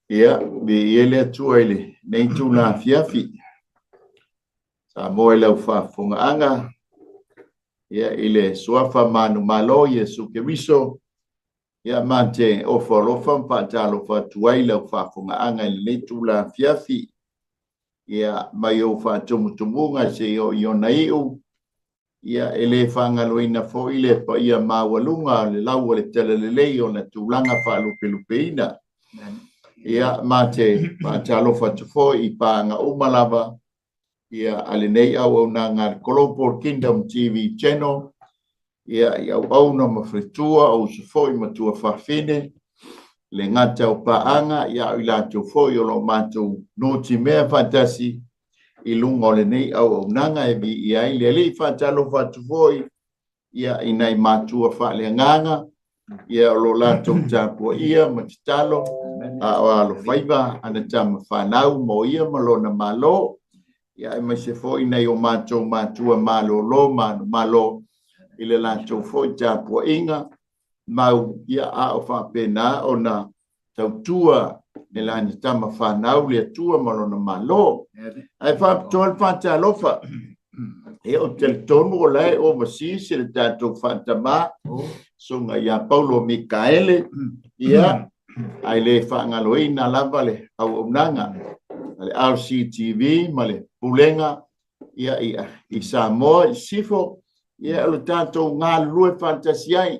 Ia, be ele atua ele, nei tu na fiafi. Sa moe lau whafunga anga. Ia, ile suafa manu malo, ia suke wiso. Ia, mante ofa lofa mpatalo fa tuai lau whafunga anga ile nei tu la fiafi. Ia, mai o whatumutumunga se o na iu. Ia, ele whangaloina fo ile pa ia mawalunga le lau le telelelei o na tūlanga whalupelupeina. Ia mate alofa tufo I panga umalava ia alinei au na ngar Global Kingdom TV channel ia au na mafritua au sufo I matua fafine le ngata o paanga ia ila tufo I lo matu noti mea fantasi ilungo le nei au nanga e bi ia ile li fatalofa tufo ia inai matua fa le nganga ia lo lato tapo ia matalo alo faiva ana tama whanau mo ia malona malo ia mai se foi nei o matua malo lo malo ile lato foi tapo inga mau ia a o whapena o na tautua ne lani tama whanau le tua malona malo ai whaptol whatalofa e o teletono o lai overseas le tato whatama sunga ia Paulo Mikaele ia ai le whangaloina lava le au unanga le RCTV male pulenga ia I Samoa I sifo ia le tato ngā lue fantasiai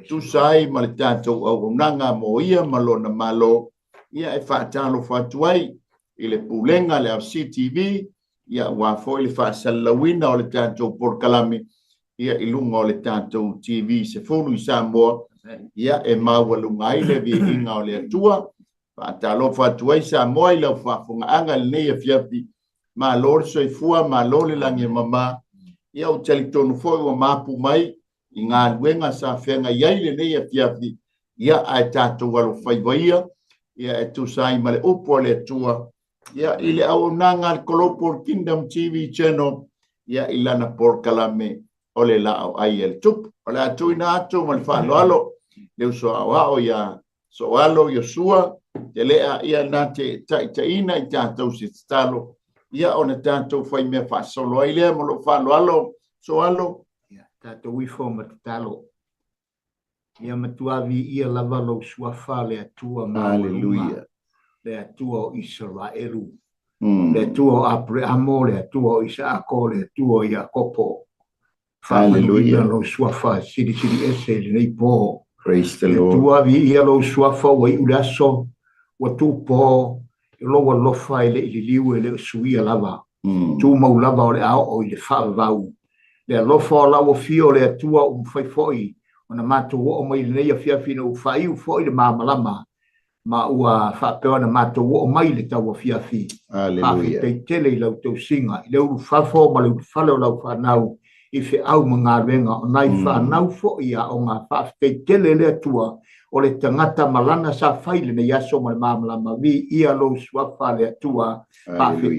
tu sai male tato au unanga mo ia malona malo ia e whaatalo whatuai I le pulenga le RCTV ia wafo I le whaasalawina o le tato porkalami ia ilunga o le tato TV se fulu I Samoa ia e mawalunga I le vi inga o le atua whaatalo whatuai Samoa I lau whafunga anga le nei a fiapi ma lor soifua ma lor le langi mama ia o telitono foi o mapu mai I ngā luenga sa whenga iai le nei a fiapi ia ai tato walo whaivaia ia e tu sai ma le upo le atua ia ile au nanga Global Kingdom TV channel ia ilana porkalame o le lao ai el tup o le atu ina atu ma le whaaloalo le uso awao ia soalo Yosua te lea ia nate taina I tātou si talo ia o na tātou whai mea whaasolo ai lea mo lo whaaloalo soalo ia tātou wifo matutalo ia matuavi ia lava lo suafa le atua Hallelujah le atua o Israelu le atua o Abrahamo le atua o Isaako le atua o Iakopo Hallelujah lo suafa siri ese le nei po praise the Lord tua vi ia lo suafa o I ulaso o tu po lo lo fai le liu le suia lava tu mau lava o le ao o le fa vau le lo fa la o fio le atua fai foi ona mato o mai nei fia fino fai o foi le mamalama ma ua whapea na mato o mai le tau a fiafi. Hallelujah. Te tele lau tau singa, I leu whafo ma leu whaleo lau whanau, I whi au ma ngā renga, o nai whanau fo ia o ngā whaf, te tele lea tua, o le tangata malana sa whaile na yaso ma le mamalama, vi ia lo swafa lea tua, whawhi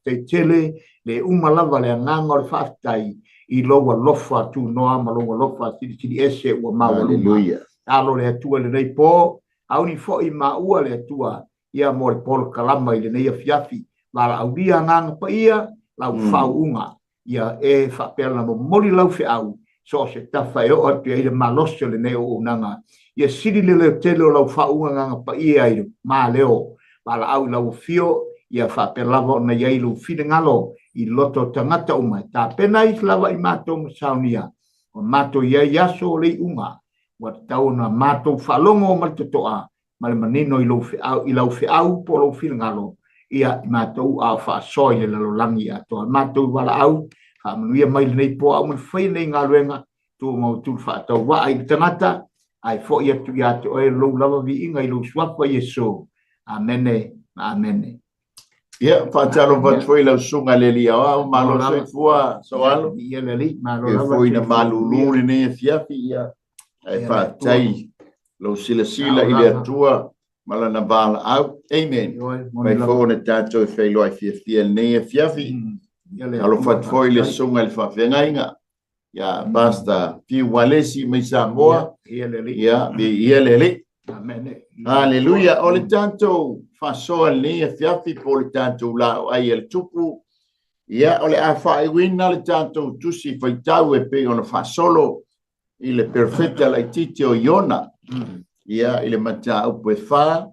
te tele, le umalava lea nganga o le whaftai, I loa lofa tu noa ma loa lofa, tiri ese ua mawa luma. Alo lea tua le nei po, au ni fo I maua le tua ia mo le pol kalama I le nei fiafi la au dia ngang pa ia lau faunga ia e fa perna mo moli lau fe au so se tafa e o te ile malosio le nei o nanga ia siri le tele lau faunga ngang pa ia I ma leo la au lau fio ia fa perla na ia lu fide ngalo I loto tangata uma ta pena I lava I mato saunia o mato ia yaso le unga wa tauna mato falongo maltoa mal manino I lau fe au po lo fil ngalo ia mato a fa soi le lo langi a to mato wala au fa manuia mai nei po au fai nei ngaloenga tu mo tu fa to wa I tangata ai fo ia tu ia to e lo lava vi inga I lo swapa Yesu amene amene ia fatalo va foi la sunga le lia o malo se fua soalo ia le li malo lava foi na malulu le ne fiafi ia ai fa tai lo sila I le atua malana bala au amen mai fo na tato fe lo ai fia ne fiafi alo fat foi le sunga le fa venga ya basta fi walesi mai Samoa ia be ia le Amen. Haleluia. O le tanto fasoa ni e fiafi po le tanto la ai el tupu. Ia o le a whaewina le tanto tusi whaitau e pe ona fasolo i le perfecta la titi o Iona. Ia i le mata upu e wha.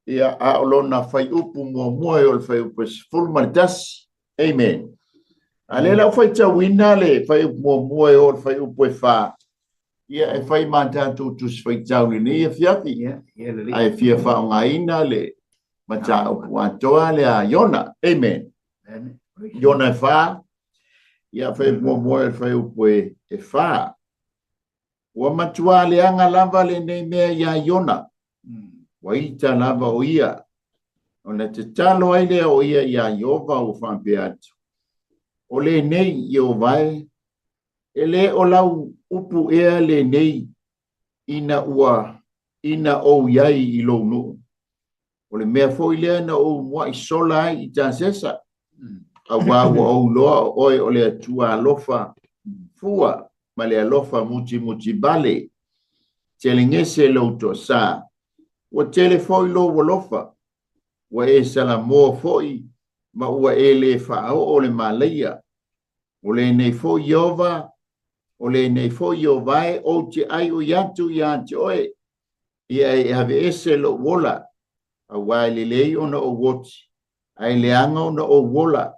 Ia a olona whai upu mua o le whai upu e fulmaritas. Amen. Ale la whaitau wina le whai upu mua o le whai upu e wha. Ia e whai mātātou tusi whaitau ni e fiafi. Ai fia wha o ngā ina le mata upu atoa le a Iona. Amen. Iona e wha. Ia whai mua e whai upu e wha. Ua matua le anga lava le nei mea ia Iona. Waita lava o ia. O na te talo ai lea o ia ia Iova o whampea atu. O le nei i o vai. E le o lau upu ea le nei ina o iai i lo no. O le mea foi lea na o mua i sola ai i tāsesa. A wawa o loa oi o le atua alofa fua. Ma le alofa muti bale. Tele ngese lo to sa. Wa tele foi lo walofa. Wa e sala mo foi. Ma ua e le fao o le malaya. O le nei foi Iova. O le nei foi Iova o te ai o yatu yante oe. Ia e have ese lo wola. A wai le lei ona o woti. Ai le anga ona o wola.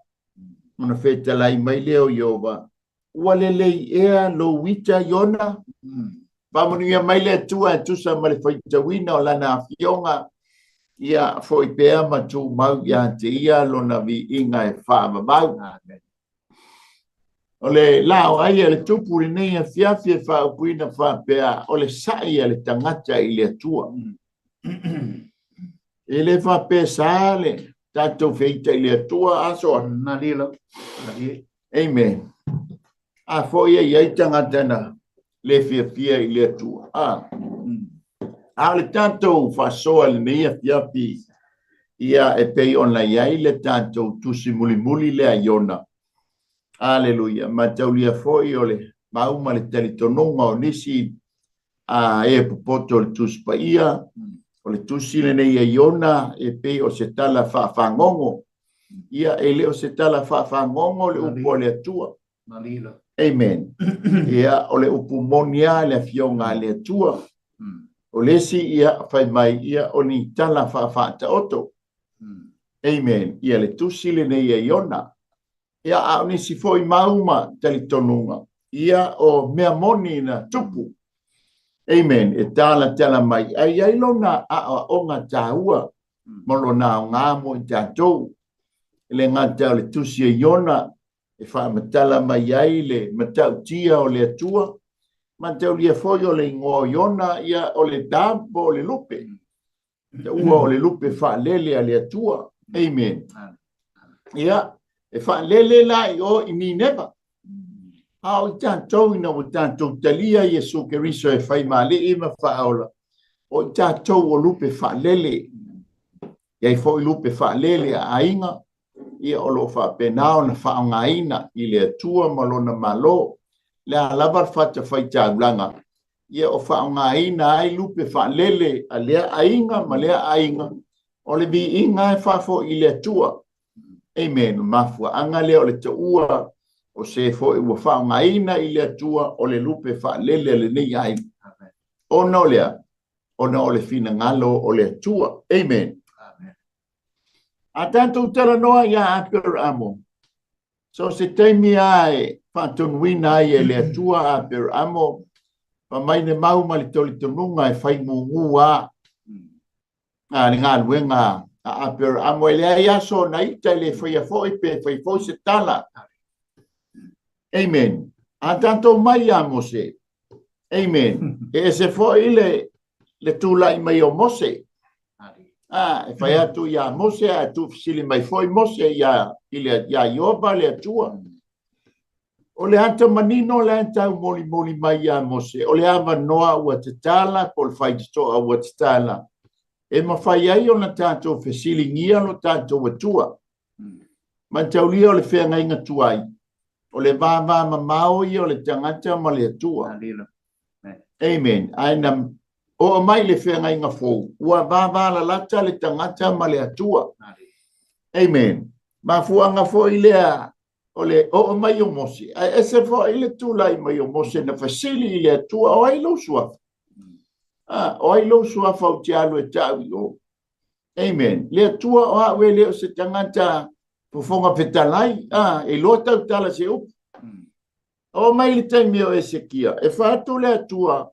Ona feta lai mai leo Iova. Ua le lei ea lo wita Iona. Pamonia mai le tua tusa ma le whaitawina o lana awhionga. Ia foi pea ma tu mau ia te ia lona vi inga e whaama mau. O le lao ai le tupu le nei a fiafi e whaupuina whapea. O le sai le tangata i le atua. E le whapea saale. Tato feita i le atua aso. Nalila. Amen. A foi e tangata na. Le fia i le atua. A le tanto fasoa le nei a fiafi. Ia e pei ona iai le tanto tusi muli le a Iona. Aleluia. Ma taulia foi o le mauma le talitononga o nisi a e popoto le tusi pa ia. O le tusi le nei a Iona e pei o se tala whaafangongo. Ia e le o se tala whaafangongo le upo le atua. Nalila. Amen. Ia o le upu monia le fionga le atua. O lesi ia fai mai ia o ni tala whaafata oto. Amen. Ia le tusi le nei a Iona. Ia a ni si foi mauma talitonunga. Ia o mea moni na tupu. Amen. E tala mai. Ai lona a onga tāua. Molo na o ngā mo i tātou. Le ngata o le tusi a Iona. E wha matala mai ai le matau tia o le atua. Matau lia foi o le ingoa Iona. Ia o le dampo o le lupe. Te ua o le lupe wha lele a le atua. Amen. Ia. E wha lele la i o i ni neva. Hao i tātou ina o tātou talia Jesu Keriso e whai male i ma whaola. O i tātou o lupe wha lele. Iai fo i lupe wha lele a ainga. Ia o lo wha penao na wha ngaina i le atua malona malo. Le a lavar whata whai tāulanga. Ia o wha ngaina ai lupe wha lele a lea ainga ma lea ainga. O le vi inga e whafo i le atua. Amen. Mafua anga leo le te ua o se fo i ua wha ngaina i le atua o le lupe wha lele le nei ai. Ona o lea. Ona o le fina ngalo o le atua. Amen. A tanto tala noa ia aper amo. So se teimi ai whantonwina ai e le atua aper amo. Pa mai ne mau mali toli tonunga e whai mungu a. Ni ngā luenga a aper amo e lea ia so na ita le whai a fwoi pe whai fwoi se tala. Amen. A tanto mai amo se. Amen. E se fwoi le tūlai mai o mose. E whai atu ia mose a tu fisili mai fwoi mose ia Iova le atua. O le anta manino le anta moli mai ia mose. O le ava noa ua te tala po le whai titoa ua te tala. E ma whai ai o na tātou fisili ngia no tātou atua. Ma taulia o le whea ngainga tuai. O le vāvā ma maoi o le tangata ma le atua. Amen. Aina o mai le whenga inga fōu. Ua vāvāla lata le tangata ma le atua. Amen. Ma fuanga fo i lea o mai o mose. Ai ese fo i le tūlai mai o mose na fasili i le atua o ai lo suafa. O ai lo suafa o te alu e tau i o. Amen. Le atua o awe leo se tangata pufonga petalai. E loa tau tala se upu. O mai le taimi o Esekia. E whātu le atua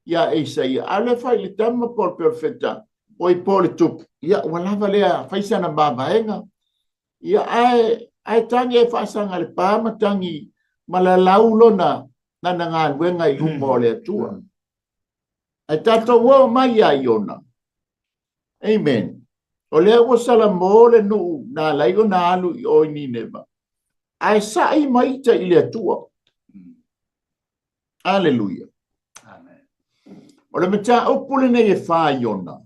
ia Isaia. Ale whai le tama por perfecta. O i pole tupu. Ia walava lea whaisana mabaenga. Ia ai tangi e whaasanga le pāma tangi malalau na ngā wenga i humo le atua. Ai tato wao mai a iona. Amen. O lea wasala mo le nuu na laigo na alu i o Nineva. Ai sai maita i le atua. Aleluia. O le mata opule nei e wha iona.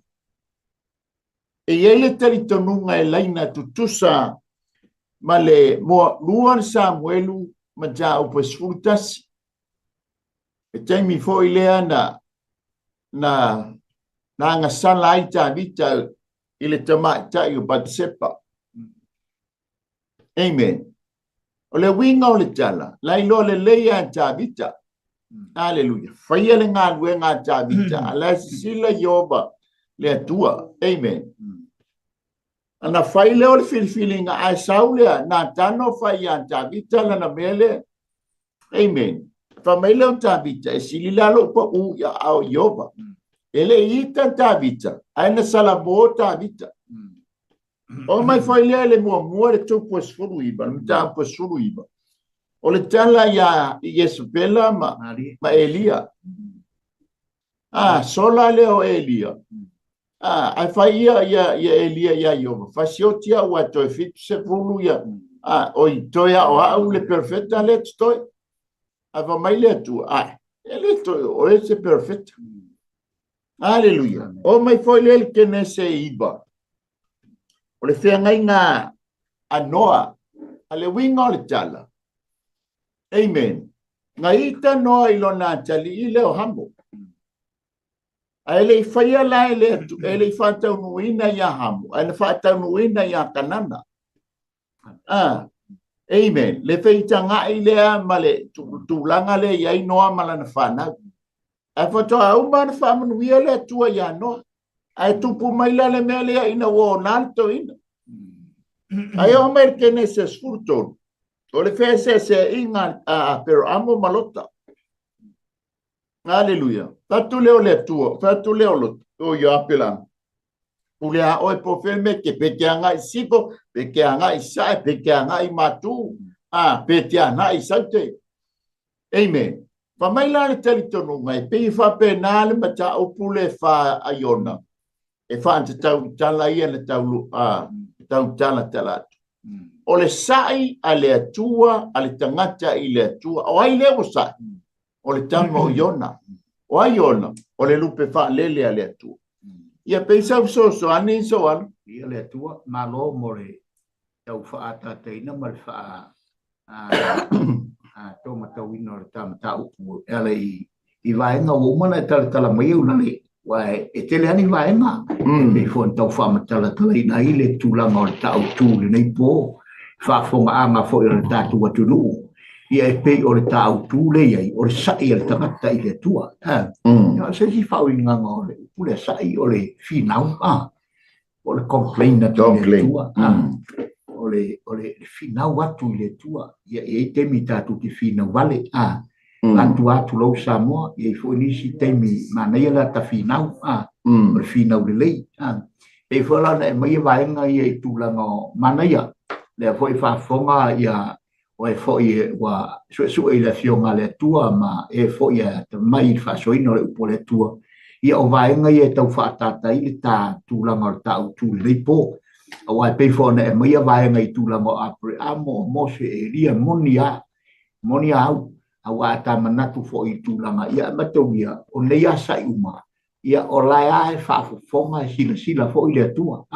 E ele tari tonunga e laina tutusa ma le moa luan Samuelu ma ja upo esfurtasi. E taimi fo i lea na ngasala ai ta vita i le tamaita i o Batsepa. Amen. O le winga o le tala, lai lo le leia ta vita. Aleluia. Faia le ngā luenga ta vita, ala sila yoba le atua. Amen. Ana fai leo le filfilinga ai saulea na tano fai an tabita lana mele. Amen. Fa mai leo tabita e sililalo pa u ya au yoba. Ele ita tabita. Aina salabo tabita. O mai fai leo le mua le tupu esfuru iba. Mta po esfuru iba. O le tala ya Yesupela ma Elia. Sola leo Elia. Ai fai ia Elia ia Iova. Fasiotia ua toi fitu se fulu ia. Oi toia o au le perfecta le toi. Ava mai le tu. Ele toi o ese perfecta. Aleluia. O mai foi le kene se iba. O le fea ngai ngā anoa. Ale winga o le tala. Amen. Ngā ita noa ilona tali i leo hambo. Ele faia la ele fata unuina ya hamu, ele fata unuina ya kanana. Amen. Le feita nga ile male tulanga le ya inoa mala na fana. A foto au man famu wiele tua ya no. Ai tupu maila le mele ya ina wo nalto ina. Ai o merkene se sfurto. O le fese se inga pero amo malota. Aleluia. Fatu leo le tua, fatu leo lo o ya pela. Ulea o po filme ke pekianga isipo, pekianga isa, pekianga i matu. Pekianga isate. Amen. Fa mai la le telitono mai pe fa penale mata o pule fa ayona. E fa ante tau tala ia le tau tau tala. O le sai ale atua, ale tangata i le atua. O ai leo sai. O le tamo iona. O ai ona. O le lupe fa lele ale atua. Ia peisa so ani so an. Ia le atua malo more tau fa ata teina mal fa to matawino le tau ele i vaenga o mana tala mai una le wa e tele ani vaenga e fo tau fa matala ina ile tulanga o tau tu nei po fa fonga anga fo i tatu watunu. Ia e pei o le tau tu le iai, o le sai le tangata i le tua. Ia se si fau i nganga o le pule sai o le finau, o le complain atu i le tua. O le finau atu i le tua. Ia e temi tatu te finau vale. Atu lau Samoa, ia i fo nisi temi manea la ta finau. O le finau le lei. E fo lana e mai vaenga ia i tūlanga o manea. Lea fo i whafonga ia o e foi wa su e la fionga le tua ma e foi te mai fa so ino le po le tua ia o vai nga ia tau fa tata i ta tu la ngor tau tu le po o ai pe fo ne mai vai nga i tu la mo apre amo mo se elia monia au ata manatu fo i tu la nga ia matovia o le ia sai uma ia o la ai fa fonga sila fo i le tua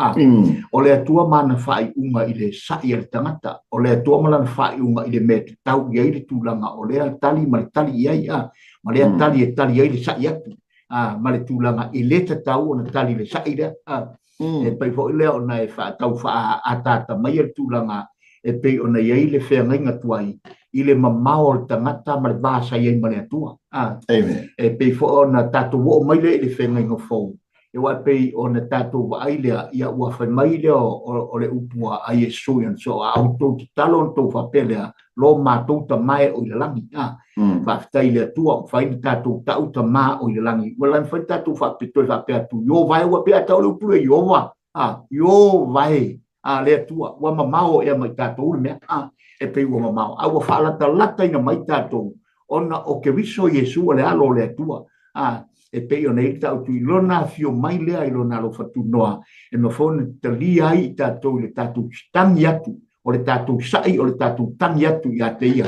o le tua mana fa i unga i le sai le tangata o le tua mana fa i unga i le met tau ia i le tulanga o le tali ma tali ia ma le tali e tali ia le sai atu ma le tūlanga i le te tau o na tali le sai rea. E pai fo i leo na e wha tau wha a tata mai le tūlanga e pei o na iei le whea ngainga tuai i le mamao le tangata ma le bāsa iei ma le atua. E pei fo o na tatu wo mai le whea ngainga fau. E wa pei o na tatu wa ai lea ia ua whai mai lea o le upua a Yesu yan so a auto ti talo on tau whapelea lo mātou ta mai o le langi. Whaftai le atua o whai ni tatu tau ta maa o le langi. Walan whai tatu whapitoi whapea tu yo vai ua pea tau le upua yo wa. Yo vai. Le atua ua mamao e mai tatu le mea. E pei ua mamao. A ua whaalata lata ina mai tatu. Ona o ke viso Yesu le alo le atua. E pei o nei tau tu ilona fio mai lea ilona lo fatu noa. E ma fone te lia ai tātou le tātou tangi atu. O le tātou sai o le tātou tangi atu i a te ia.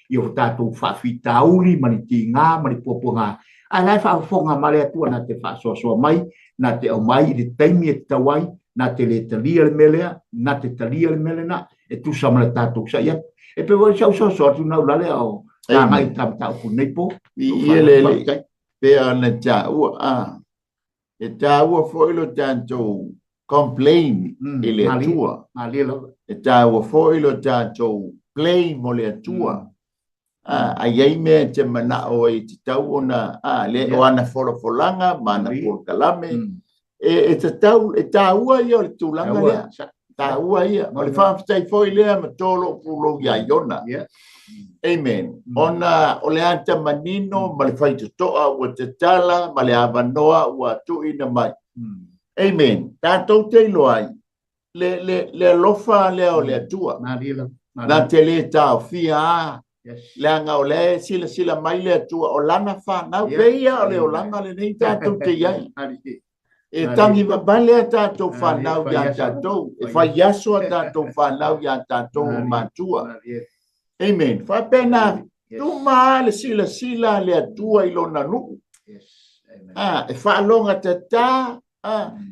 I o tātou whawhi tauri mani ti ngā mani popo ngā. A lai whaafonga mare atua na te whaasoasoa mai. Na te au mai i le taimi e tawai. Na te le talia le melea. Na te talia le melena. E tu sama le tātou sai atu. E pe wai sau soa tu nau lale au. Nā ngai tam tau ku neipo. I ele pea na tia ua e tia ua foilo tanto complain ele atua e tia ua foilo tanto play mo le atua a iei mea te mana o e te tau ona le o ana folanga mana por kalame e te tau e tia ua ia o le tūlanga lea tia ua ia o le whaafitai foi lea ma tolo pulo ia iona Amen. Ona o le anta manino ma le whaitu toa ua te tala ma le avanoa ua tuina mai. Amen. Tātou te loai le lofa lea o le atua. Na te le tau fia le anga o le sila mai le atua o lana whanau. Veia o le o langa le nei tātou te iai. E tangi mabale a tātou whanau ia tātou. E whai yaso a tātou whanau ia tātou o mātua. Amen. Fa pena tu ma le sila le atua i lona nuku. E fa longa te ta,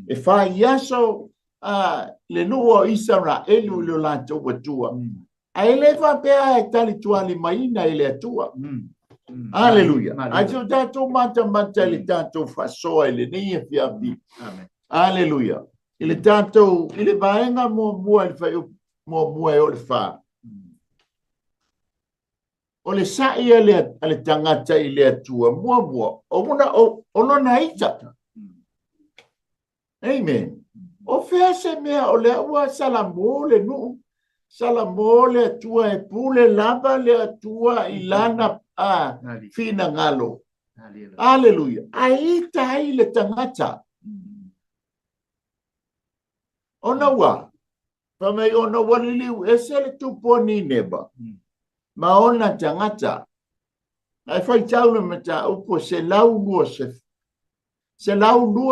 e fa yaso le nuo isara elu le lanto watua. A ele fa pea e tali tuali maina ele atua. Hallelujah. A tu tato mata le tato fa soa ele ni e fiapi. Hallelujah. Ele tato, ele vaenga mo mua ele fa mo mua e o le fa. O le sa'i ale tangata i le atua mua. O muna o lona ita. Amen. O fea se mea o le ua salamo le nu. Salamo le atua e pule lava le atua i lana fina ngalo. Hallelujah. A ita ai le tangata. Ona wa. Pamei ona waliliu ese le tuponi neba. Ma ona tangata. Ai fai tau na mata upo se lau lua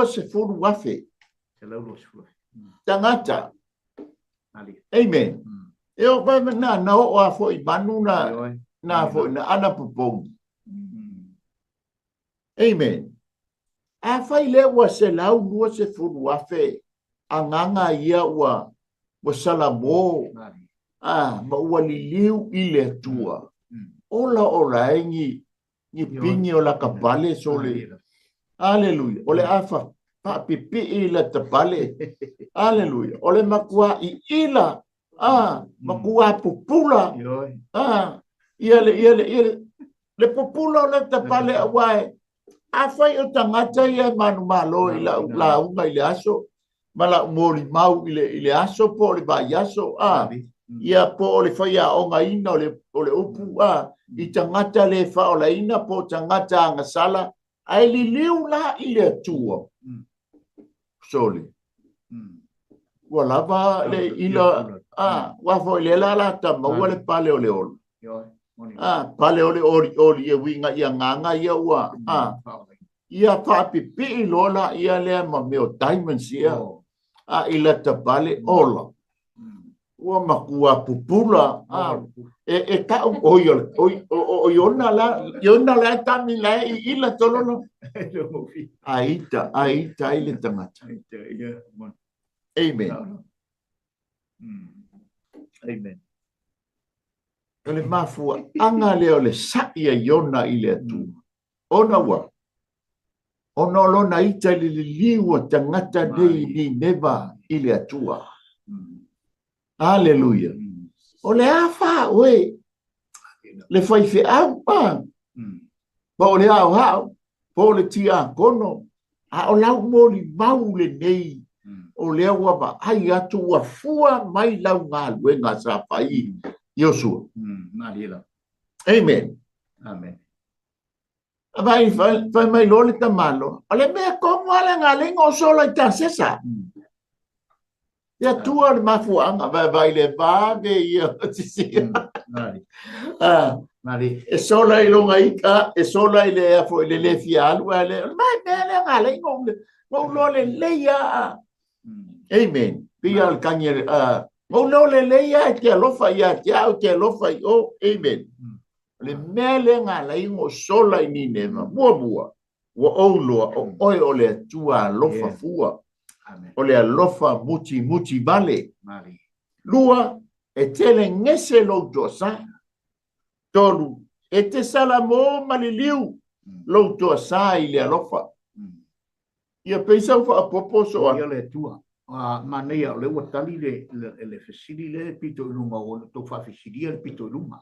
se furu wafe. Tangata. Amen. E o pa na o a fo i manu na fo na ana pupong. Amen. A fai le wa se lau lua se furu wafe. Anganga ia wa salamo. Ma ua liliu i le atua. Ola o raengi ni pingi o la kapale sole. Hallelujah. Ole afa pipi i la tapale. Hallelujah. Ole makua i ila. Makua pupula. Ia le pupula o la tapale awai. Afa i o tangata ia manu malo i la unga i le aso. Mala mori mau i le aso po le ba yaso. Ia po le whaia o ngā ina o le upu i tangata le wha o la ina po tangata anga sala ai li liu la i le atua. Soli. Ua lava le ila wafo i le la ta maua le pale o le olu. Pale o le ori ia winga ia nganga ia ua. Ia whapipi i lola ia lea ma meo diamonds ia. Ila ta pale ola. Ua makua pupula e ka o yona la tami la i ila tololo aita ile tangata. Amen. Amen. Ele mafua anga leo le saia yona ile atu ona wa Ono lona ita le liwa tangata dei ni neva ile atua. Hallelujah. O le afa we le fai fe apa. Ba o le au hao. Po le tia kono. A o lau moli mau le nei. O le awa ba ai atu wa fua mai lau ngā luenga sa pai. Yosua. Amen. Amen. Vai mai lole ta malo. Ale me como ala ngale ngosola ta sesa. Ya tua mafu anga vai le va ve ia tisi. Mari. E sola i longa ika, e sola i le afo le le fialu ale. Mai me le ngale ngong lole le ya. Amen. Pia al kanye ngong lole le ya te lofa ya te lofa o amen. Le mele nga la ingo sola ini nema mua wa oloa o oi ole tua lofa fua ole lofa muti vale lua e tele ngese lo dosa tolu e te salamo maliliu lo dosa ile lofa ia pensa fa proposo ole tua manea le watali le fesili le pito lunga o to fa fesili le pito lunga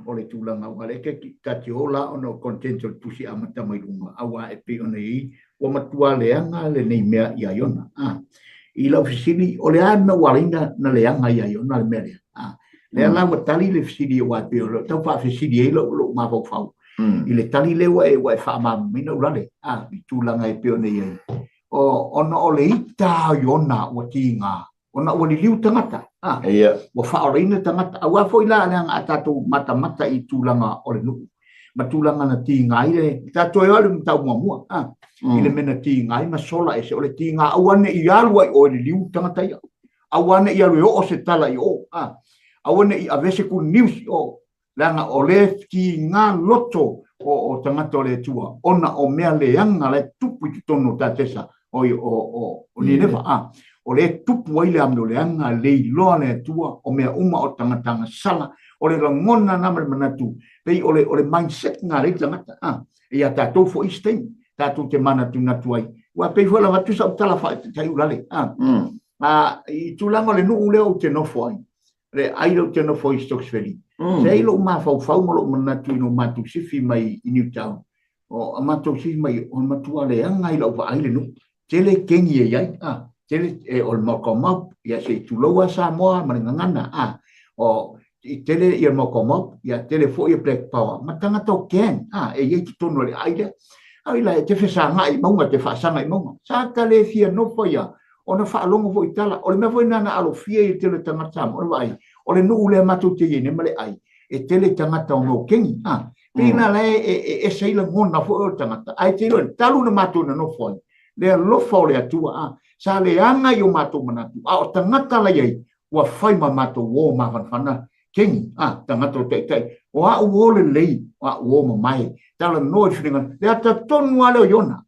o le tulanga wale ke katiola ono contento pusi amata mai lunga awa e pe onei o matua le anga le nei mea ia yona i la fesili o le ana walinga na le anga ia yona le mea le ana watali le fesili wa pe o to fa fesili e lo ma fau i le tali le wa fa ma mina ulale i tulanga e pe onei o ona o le ita yona o tinga ona o le liu tangata ia o fa o ina tangata awa foi la nga atatu mata i tulanga o le nu matulanga na tinga ile tatu e alu mtau mua ile mena tinga ma sola e se o le tinga awane i alu o le liu tangata ia awane i alu o se tala i o awane i avese ku news o langa o le tinga loto o tangata o le tua ona o mea le anga le tupu i tono tatesa o ni nefa o le tupu ai le amno le anga le loa le tua o mea uma o tangata sala o le langona na me manatu pe o le mindset nga le tangata ia tatou fo istem tatou te mana tu na tuai wa pe fola watu sa tala fa tai ulale i tulanga le no le o te no foi le ai lo te no foi Stocksville sei lo ma fa mo lo manatu no matu sifi mai i Newtown o amato sifi mai o matua le anga i lo va ai le no tele kengi ia tele o mokoma ia se tuloa sa moa manangana o tele ia mokoma ia tele fo ia black power matanga to ken e ia ki tono le aile ai la te fesa ngai monga te fa sanga monga sa tale fia no foia ona fa longo fo itala o le me foi nana alo fia i tele tangata o vai o le no le matu te ne male ai e tele tangata no kengi pina le e sei la ngona fo o tangata ai tele talu na matu na no foi le lofa le atua sa le anga yo mato manatu o tangata la ye wa fai ma mato wo ma fana kengi tangata te o wo le lei wo ma mai tala no fringa le ata ton wale yona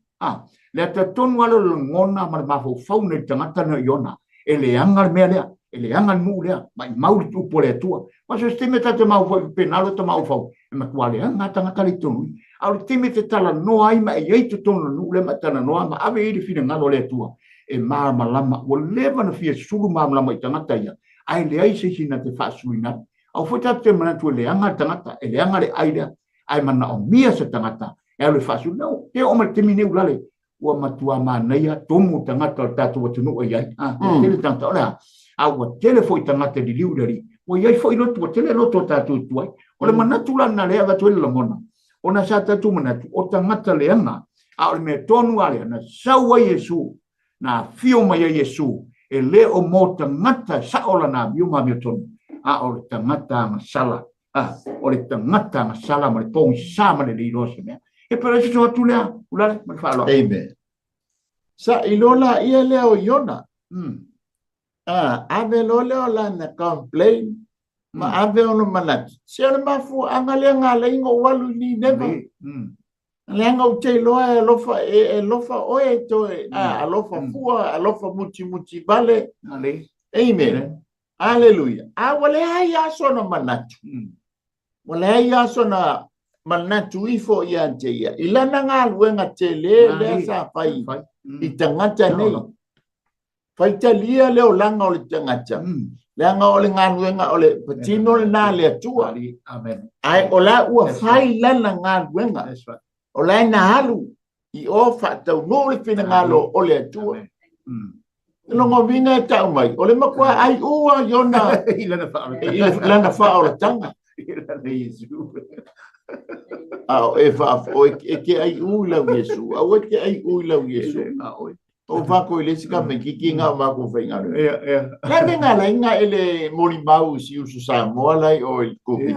le ata ton wale ngona ma fo faune tangata no yona ele anga me ele anga nu le mai mauri tu pole tua ma so stime tate mau fo penalo to mau fo ma kwale anga tangata le tonu au time te tala no ai ma e tu tonu nu le matana no ma ave i fina ngalo le tua e ma lama o leva na fia sulu ma lama i tangata ia ai le ai se sina te fa suina au foi tate mana tu le anga tangata e le anga le aida ai mana o mia se tangata e le fa suina te o ma temine ulale o matua manaia tomu tangata tatu watu no ia tele tangata ora au tele foi tangata di liudari o ia foi lo tu tele lo to tatu tuai o le mana tu na le va tu le mona ona sa tatu manatu o tangata le anga a me tonu ale na sawa Yesu na fio mai Yesu e le o mo tangata sa ola na biu ma mi tonu o tangata masala o le tangata masala ma le pong sa ma le lo se me e per eso tu le ulale ma fa lo amen sa ilola ia le o yona ave lo le ola na complain ma ave ono manat se ona mafu angale ngale ngo walu ni neva lenga o te loa lofa oe to alofa fua alofa muti vale amen hallelujah wale ai aso na manat wale ai aso na mana tui fo ia te ia. Ilana ngā luenga te le sa fai. I tangata nei. Fai ta lia leo langa o le tangata. Langa o le ngā luenga o le patino le nā le atua. Ai o la ua fai lana ngā luenga. O la ina halu. I o whatau no le whina ngalo o le atua. Longo vinga e tau mai. O le makua ai ua yona. Ilana wha o le tanga. Ao e whaafo e ke ai ui lau Yesu. Au e ke ai ui lau Yesu. O whako i lesika me kiki ngā mako whainga. Ka me ngā lainga ele mori mau si usu sa moa lai o i kupi.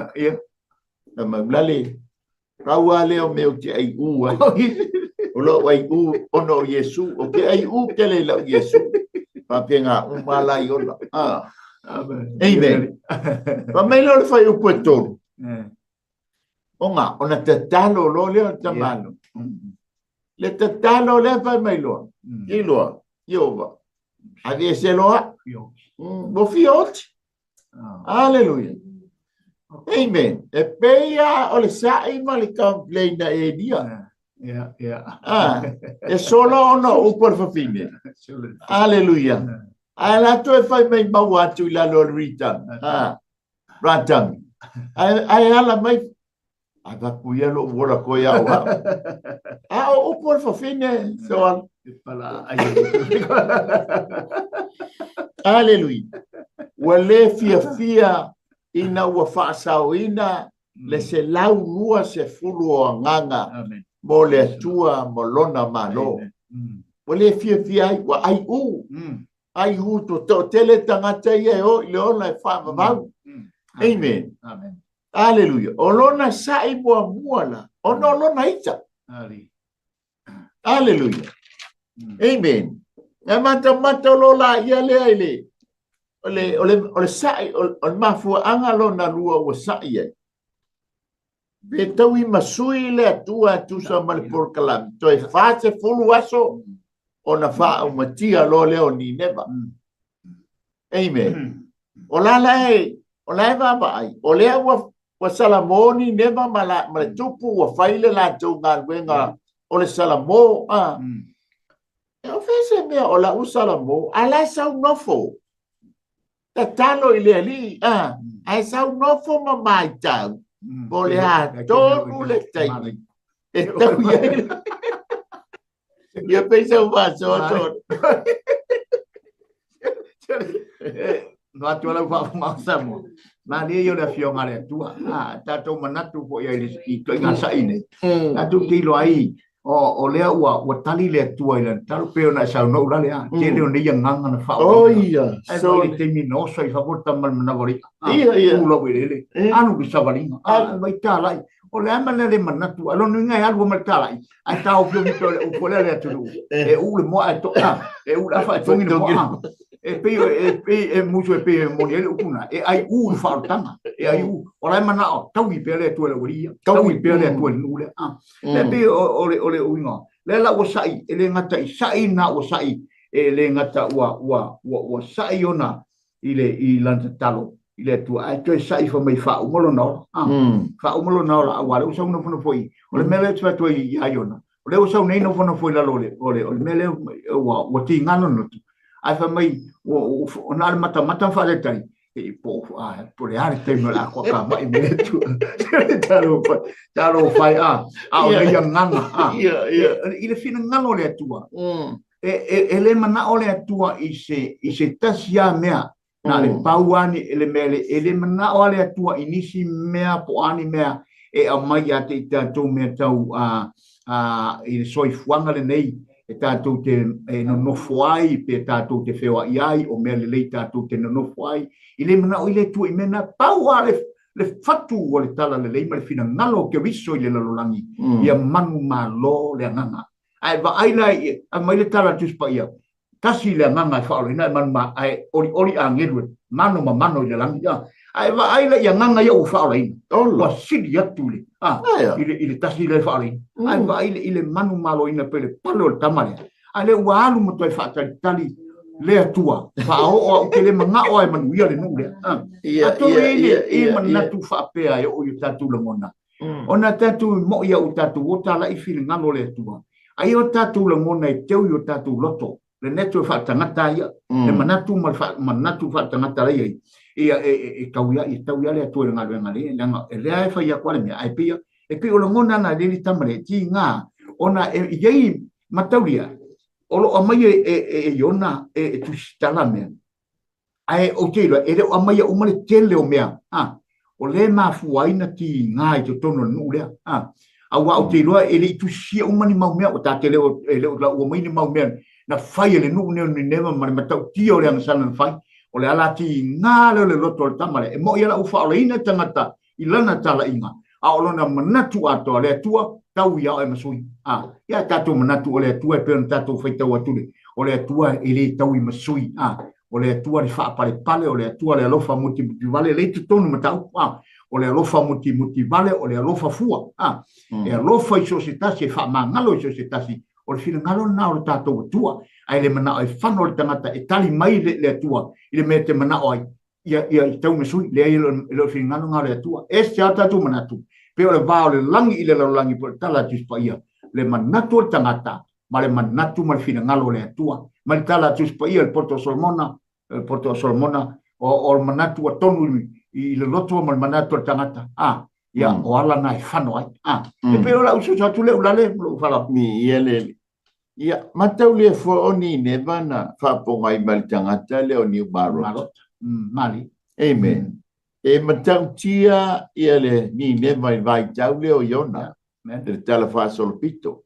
Na maulale. Raua leo meo te ai ui. O lo ai ui ono Yesu. O ke ai ui ke le lau Yesu. Pāpia ngā umalai ona. Amen. Pa mai lo le whai upu e tolu. O ngā, ona te talo lo leo te mano. Le te talo le whai mai loa. I loa, Iova. Adi e se loa. Mo fioti. Alleluia. Amen. E peia o le sa'i ma le complaina e dia. E solo ono upo le whawhine. Alleluia. Ai la tu e fai mai mau atu I la lo rita. Ratami. Ai ala mai. Ai va kuia lo wora koia o. O por fofine so. Alleluia. Wale fia ina ua whaasauina le se lau lua se fulu o nganga. Mo le tua mo lona malo. Wale fia wa ai u. Ai hu to tele tangata ia o le ona e wha mamau. Amen. Alleluia. O lona sai mua la. O no lona ita. Alleluia. Amen. E mata lola ia lea ile. Ole sai, ole mafua anga lona lua o sai e. Be taui masui le atua tusa male por kalami. To e fase fulu aso. Ona fa o matia lo leo ni neva. Amen. O la va vai. O le wa salamoni neva mala tupu wa faile la tu ngalwenga. O le salamo E o fese me o la usalamo ala sa nofo. Ta talo ile ali ai sa nofo ma mai tau. O le todo le tai. E tau ia. Ia pensa o vaso no atu la fa masamo na le yo le fio ngale tua tato manatu po ia I to nga sa ine atu tilo ai o le wa tali le tua ile talo pe na sa no la le ke le ni nganga na fa o ia so le temi no so I favor tamal na vori ia ulo wele anu bi savalinga mai tala o le amana le manatu alo ngai algo martala ai tau fio mito o pole le atu e u le mo ai to e u la fa tongi no e pe mucho e pe moniel ukuna e ai u fa tanga e ai u o la mana o tau I pe le tu le uria tau I pe le tu nu le le pe o le uinga le la o sai e le ngata I sai na o sai e le ngata wa sai ona I lanta talo ile tu ai to sai fa mai fa umolo no fa umolo no la wa le usau no fono foi o le mele tu to I ayona o le usau nei no fono foi la lole o le mele wa ti ngano no ai fa mai o na mata fa le tai e po por le ar te mo la ko ka mai me tu talo fai o le nganga ile fina ngano le tua e le mana o le tua I se tasia mea na le pauani ele mele ele mana o le tua inisi mea po ani mea e a mai ate tatou mea tau I soifuanga le nei e tatou te no foai pe tatou te fewa iai o mele le tatou te no foai ile mana o ile tu I mena pauale le fatu o le tala le leima le fina ngalo ke viso I le lalolangi ia manu malo le nganga ai va ai lai a mai le tala tuspa ia kasi le nganga fa o ina man ma ai ori angelu mano ma mano le langi ai va ai le nganga ia o fa o ina wa sidi atule ile tasi le fa o ina ai va ile manu malo ina pele palo tamale ale wa alu mo toi fa tali le atua fa o ke le manga o ai manu ia le nu le ia I manatu fa pe ai o tatu le mona Ona tatu mo ia o tatu o tala I fili ngano le tua. Ai o tatu la ngona I teu o tatu loto. Le netu fa tangata ia. Le manatu manatu fa tangata ia. Ia tauia le atu ngalo ngale. Langa e lea e fa ia kwale me ai pia. E pia o la ngona na le tamare ti nga. Ona e yei matauria. Olo amai e yona e tu stala me. Ai o ke lo e o amai o male tele o mea. O le mafuaina ti ngai to tono nu le a wa o te loa ele tu sia o mani mau mea o ta te le o la o mai ni mau mea na fai le nu ne ne ma matau ti o le ansana fai o le ala ti nga le loto tamale e mo ia la ufa o le ina tangata I lana tala inga a o lona manatu ato le tua tau ia e masui ia tatu manatu o le tua pe tatu fai tau atule o le tua ele tau I masui o le tua ri fa pale o le tua le alofa muti vale le tu tonu matau o le alofa muti vale o le alofa fua e alofa I societasi e fa mangalo I societasi o le fina ngalo na o le tatou tua ai le mana ai fano le tangata e tali mai le tua I le me te mana o ia tau mesui le ai le fina ngalo ngalo le tua e se tatu manatu pe o le va o le langi I le langi po tala tuspa ia le manatu o tangata ma le manatu ma le fina ngalo le tua ma le tala tuspa ia le Porto Solomona o manatu a tonu I le loto ma manatu tangata ia o ala na fano ai e pe ola uso sa tule ulale lo fala mi ele ia matau le fo oni ne bana fa ponga I mal tangata le oni baro mali amen e matau tia ele ni ne vai tau le o yona le tala fa solpito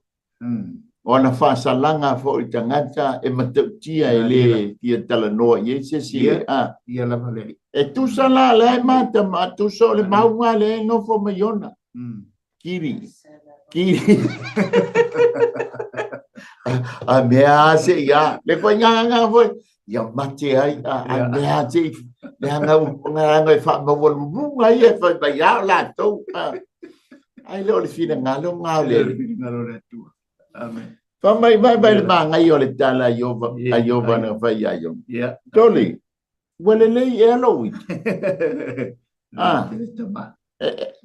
ona fa salanga fo I tangata e matau tia ele tia tala no ye se si ia la vale e tu sala le mata ma tu so le maunga le no fo mayona kiri a mea se ya le ko nga fo ya mate ai a mea se nga fa ma wo lu ngai e fa ba ya la to ai le fina ngalo le tu amen fa mai ba ngai o le tala Iova na fa ya yo toli wele le elo wi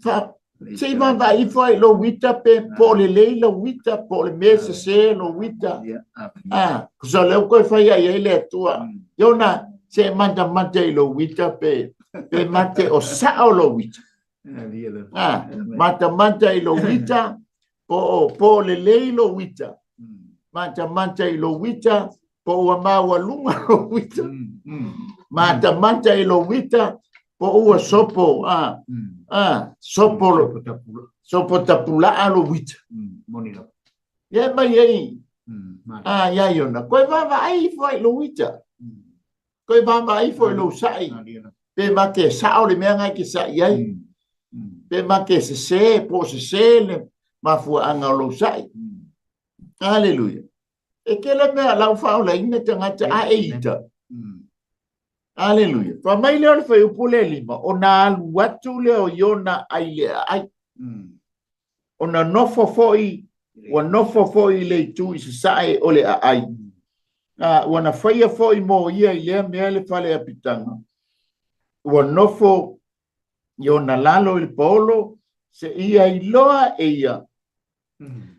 fa sei ma vai foi lo wita pe po le lo wita po le mese se lo wita so le ko fa ya le tua yo na se manda lo wita pe mate o sa o lo wita mata lo wita po le lo wita mata lo wita po wa ma wa lunga lo wita mata lo wita po ua sopo sopo tapula lo wita monilo ye mai ai ya yo na ko va ai foi lo wita ko va ai foi lo sai pe ma ke sa o le me ngai ke sa ai pe ma ke se po se le ma fu anga lo sai haleluya e ke le me la fa o la ina tanga a eita haleluya fa mai le fa u pule lima ona lu watu le o yona ai ona nofo foi le tu I sai o le ai ona faia foi mo ia ile me le fale apitanga o nofo yona lalo il polo se ia iloa e ia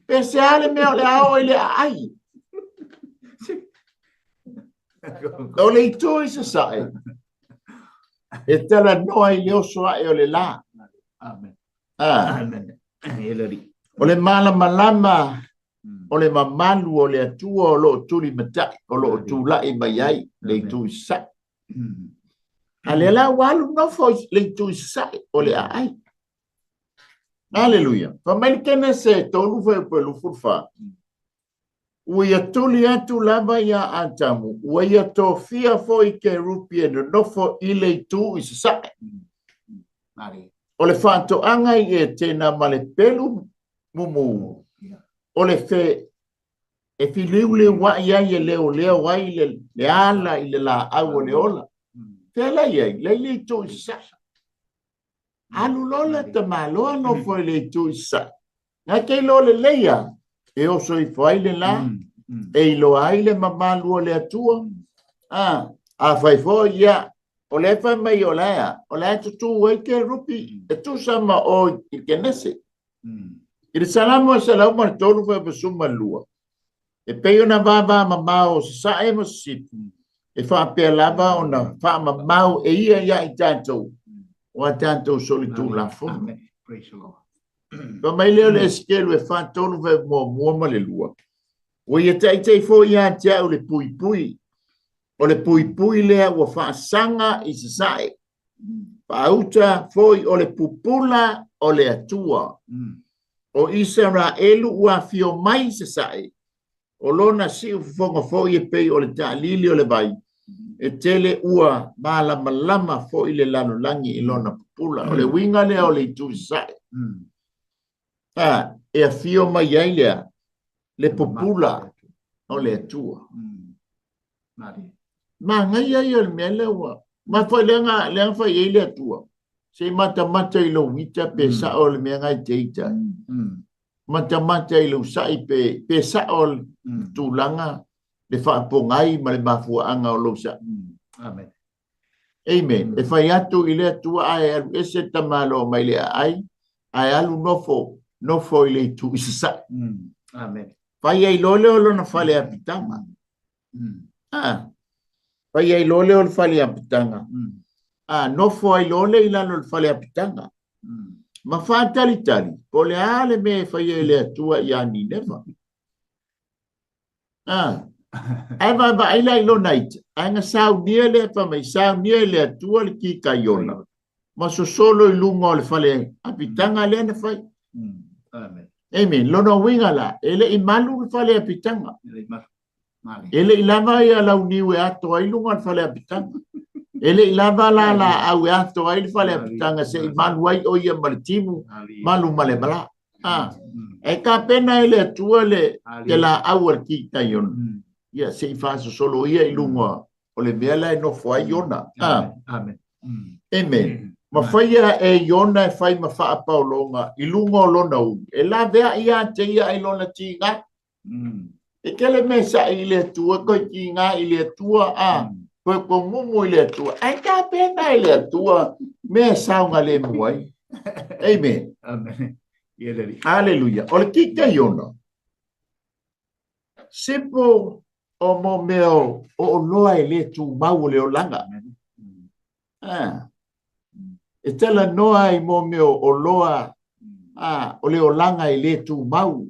pese ale me le ao ile ai o le tu I sai e tala no ai le oso ai o le la amen amen eleri o le malama o le mamalu o le atua o lo tuli matai o lo tula I mai ai le tu sai ale la walu no fo le tu sai o le ai haleluya fa mai kene se tolu foi pelo furfa Ua tuli atu lava ia atamu. Ua tofia foi ke rupia no nofo ile tu I sae. O le whantoanga I tēnā male pelu mumu. O le fe e filiu le wa ia I leo wai le ala I le la au o le ola. Tēla iai, le tu I sae. Alu lola ta maloa nofo ile tu I sae. Nga kei lo le leia. E oso I fai le la, e ilo ai le mamalu o le atua, a fai fo ia, O le fa mai o le tu e ke rupi e tu sama o ke nese. I le salamu salamu ma tolu fa besuma lua. E pe ona baba ma o sa e mo sit. E fa pe lava ona fa ma e ia ia i tanto. O tanto solitu la fo. Praise the Lord. Pa mai le skelu e fa tolu fa mo ma le lua. O ia tai fo ia tia o le pui. O le pui lea ua whaasanga i se sae. Pauta foi o le pupula o le atua. O Israelu ua fio mai se sae. O lona si ufonga foi e pei o le ta'lili o le vai. E tele ua malama foi le lano langi i lona pupula. O le winga lea o le itu sae. E a fio mai ai lea le pupula o le atua. Ma ngai ai o me le wa ma foi lenga foi ele atua se mata i lo wita pe sa o le me ngai teita mata i lo sai pe sa o tu langa le fa po ngai ma le mafu anga o lo sa Amen. Amen e fai atu ile atua ai ese tamalo mai le ai alu nofo ile tu isa Amen. fai ai lo na fale apitama Pai ai lole o le fale apitanga. No fo ai lole i lano le fale apitanga. Ma fa tali. Po le ale me fai ai le atua i ani nefa. Ai va ai lai lo nait. Ai nga sau nia le pa mai sau nia le atua le ki kaiona. Ma so solo i lunga o le fale apitanga le na fai. Amen. Amen. Lono winga la. Ele i malu le fale apitanga. Ele ilava ia lau niwe ato ai lunga al fale apitanga. Ele ilava la au ato ai fale apitanga se malu ai o ia malitimu malu male bala. E ka pena ele atua le ke la au al ki tayon. Ia se i faso solo ia i lunga o le mela e no fai yona. Amen. Amen. Ma faia e yona e fai ma faa paulonga i lunga o lona u. E la vea ia te ia i lona tinga. E kele mesa i le tua ko ki nga i le tua ko mumu i le tua ai ka pena i le tua me saunga le muai. Amen. Amen. Hallelujah. O le kika yona sipo o mo meo o loa i le tu mau le o langa e tela noa i mo meo o loa o le o langa i le tu mau.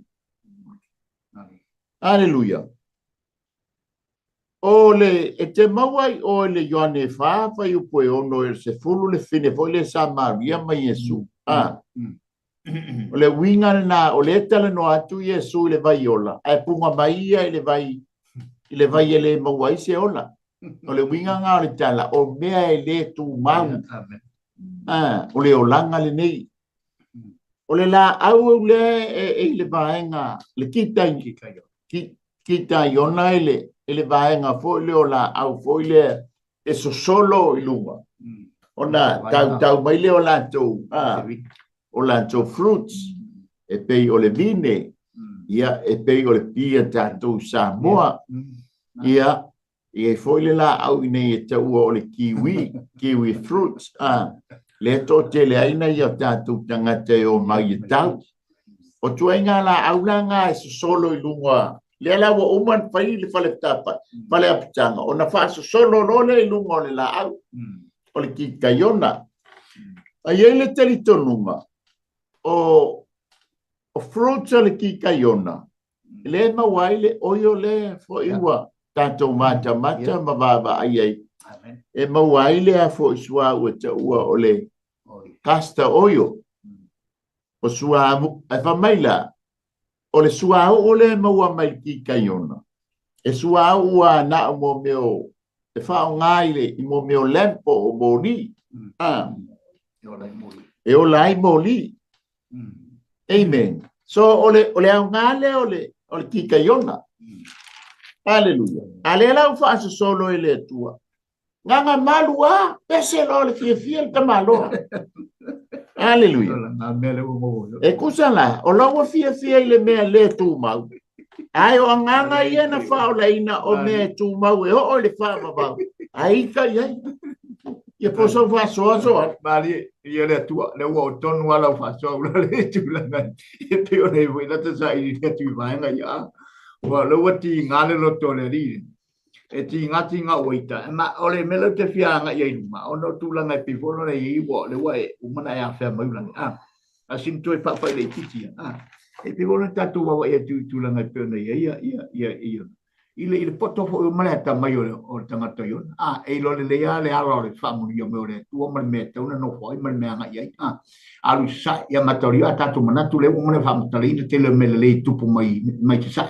Hallelujah. Ole e te mawai o le Ioane fa i upoe ono e se fulu le fine foi le Samaria mai Yesu. O le winga na o le tala no atu Yesu le vai ola. Ai punga mai ia le vai ele mawai se ola. O le winga nga o le tala o mea e le tu mau. O le olanga le nei. O le la au le le vaenga le kita yona ele vaenga fo le ola au fo le e so solo i lunga. Ona tau mai le ola to fruits e pei o le vine ia e pei o le pia tatou Samoa ia e fo le la au nei e tau o le kiwi fruits le to te le aina ia tatou tangata o mai tau o tuenga la aulanga e so solo i lunga le la wo uman fai le fale tapa fale apitanga ona fa so solo lole i lunga le la au o le ki kaiona ai ele teritonunga o fruits le ki kaiona le mawai le oio le fo iwa tatou mata mababa ai e mawai le a fo iswa o te ua o le casta oio o sua e fa maila o le sua o le maua mai ki kaiona e sua ua na mo meo e fa ngaile i mo meo lempo o boni e o lai moli amen so ole ngale ole ki kaiona hallelujah ale la fa solo ele tua nganga malua pese lo le fie ta malo hallelujah e kusala o lo fie ile me le tu mau ai o nganga ia na fa o leina o me tu mau e o le fa ba ai ka ia Ia poso fa so. Mari ia le tua le o tonu ala fa so le tu la ngai. E pe o le voi la te sai le tu vai ngai ya. Wa lo wati ngale lo to le ri. E ti ngati nga oita. Ma ole melo te fia nga ia ma ono tu la ngai pe fo le i wo le wa e umana ya fa mai la. Asin tu e pa fa le titi. E pe o le tatu wa ia tu la ngai pe na ia. Ile poto fo mala ta mai o tangata yo e lo le ya le alo le famu yo me le tu mo me te una no foi me nga ia alu sa ya matori ata tu mana tu le mo le famu tali te le me le tu po mai te sa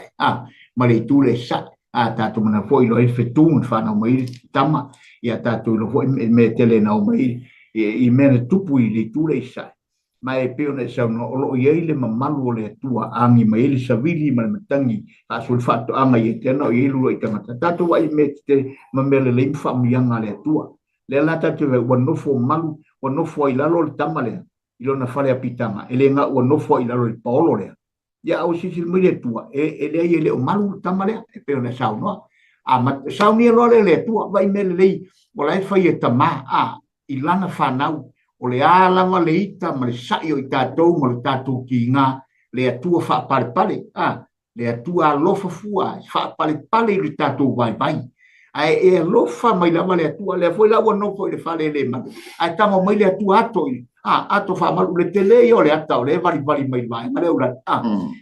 ma le tu le sa ata tu mana foi lo e fetu fa no mai tama ya ta tu lo foi me te le no mai i me tu pu le tu le sa mai pe ona sa no lo ye le mamalu le tua angi mai le savili ma tangi a sul fatto anga ye te no ye lu i tanga tatu wa i mete mamele le fam yanga le tua le la tatu wa no fo malu wa no fo i la lo tamale i lo na fale apitanga ele nga wa no fo i la lo paolo le ya au si sil mire tua e le ye le malu tamale e pe ona sa no ma sa ni lo le tua vai mele le wa la fa ye tama i lana fa nau o le alanga le ita ma le sai o i tātou ma le tātou ki ngā le atua wha pare pare le atua alofa fua wha pare pare le tātou vai vai ai e alofa mai lama le atua le foi lawa no foi le whale le ma ai tamo mai le atua ato i ato wha maru le tele i o le atao le vari vari mai vai ma le ura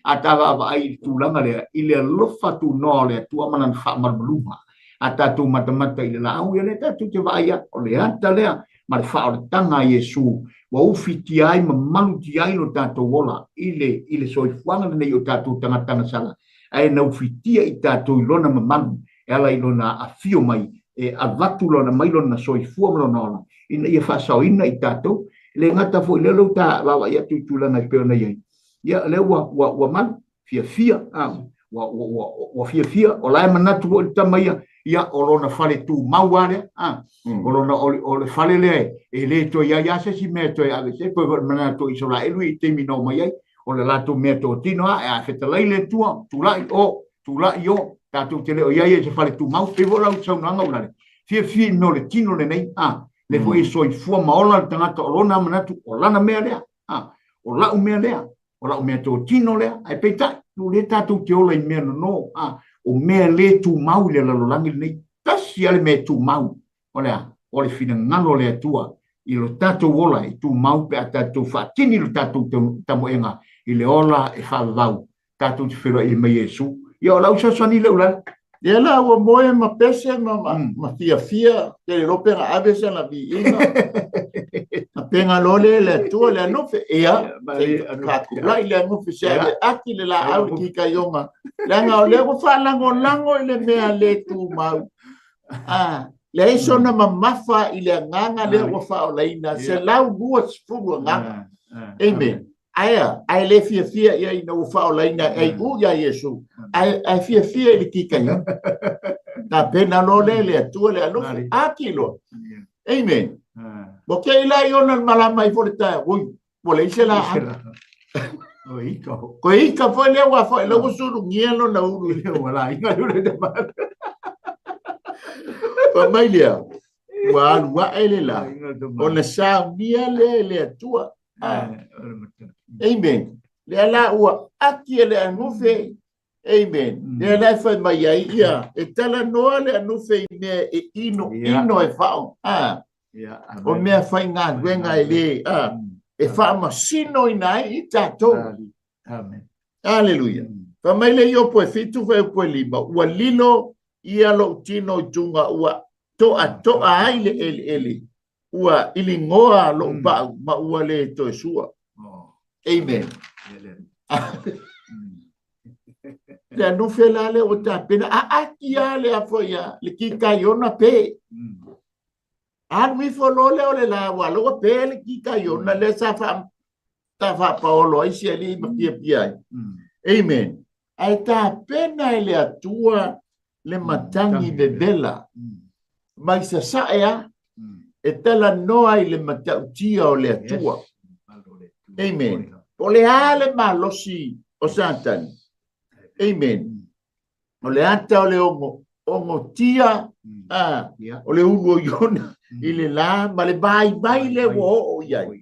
atawa ai tūlanga le i le alofa tu no le atua manan wha maru luma a tātou matamata i le la au i le tātou te vai o le ata lea ma le whaore tanga Iesu wa ufiti ai ma manuti ai no tātou wola i le soifuanga nei o tātou tangatanga sala ai na ufitia i tātou ilona ma manu e ala ilona a fio mai e a vatu lona mai lona soifua lona ona ina ia whasao ina i tātou le ngata fo i lelo tā wawa ia tuitulanga i peona iai ia le wa manu fia wa fia o lai manatu o i tamaia ia o lona fale tu mauare o lona o le fale le e le to ia se si meto ave se po mana to isola e lui te mino mai ai o le lato meto tino a feta le tua tu la io ta tu te le o ia se fale tu mau pe vola u nga ula fia no le tino le nei le fo iso i fu maola tanga to lona manatu o lana mea le o la u mea le o la u meto tino le ai peta tu le tatu te ola i mea no o mea le tu mau le lalolangi nei tasi ale me tu mau o le fina ngalo le atua i lo tatu wola i tu mau pe a tatu whaatini lo tatu tamoenga i le ola e whaavau tatu te whira i me Iesu ia o lau sasani le ula Ia la ua moe ma pese ma fia te le ropenga avesa na vi ina a penga lole le atua le anufe ia kakula i le anufe se ale aki le la au ki ka yonga langa o le ko lango i le mea le tu mau le iso na mamafa i le nganga le ko fa o leina se lau bua sfulu nganga amen ai le fia ia i no fa o leina ai u ya Iesu ai fia i le ki ka yonga ta pena lole le atua le anufe aki lo amen Porque ila iona malama i forita ui pole ise la ko ika foi le wa foi lo suru ngielo na uru le wala inga le de ma pa mai le wa ele la ona sa dia le tua amen le la wa aki le anufe amen le la foi mai ia e tala no le anufe me e ino e fao o mea whai ngā ruenga e le e whaama sino i nai i tātou. Alleluia. Wha mai le io poe fitu whai poe lima. Ua lilo i alo tino i tunga ua toa ai le ele. Ua ili ngoa lo bau ma ua le toe sua. Amen. Le anu whela le o tā pena. Aki a le a whaia le ki kai ona pe. Mi folole o le la wa lo pele ki ka yo na le sa fa ta fa paolo ai si ali ma pia amen ai ta pena ele atua le matangi de dela mai sa e tala no ai le matautia o le atua amen o le ale malosi o satan amen o le ata o le ongo tia o le ulu yona ile la ma le bai le wo o yai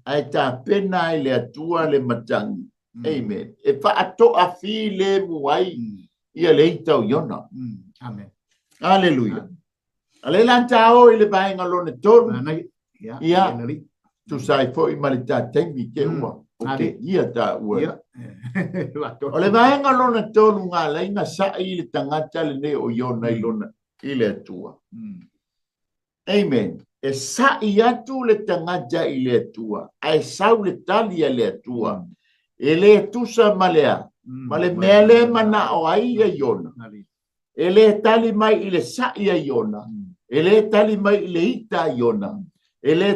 ai ta pena ile atua le matangi amen e fa ato a fi le muai ia le ita yona amen haleluya ale lan tao ile bai ngalone ton ia tu sai fo i malita tembi ke ua okay ia ta ua ole bai ngalone ton nga le nga sa ile tangata le ne o yona ilona ile atua amen e sa iatu le tangata ile atua ai sau le tali le atua ele tusa malea male mele mana o ai ia yona ele tali mai ile sa ia yona ele tali mai ile ita yona ele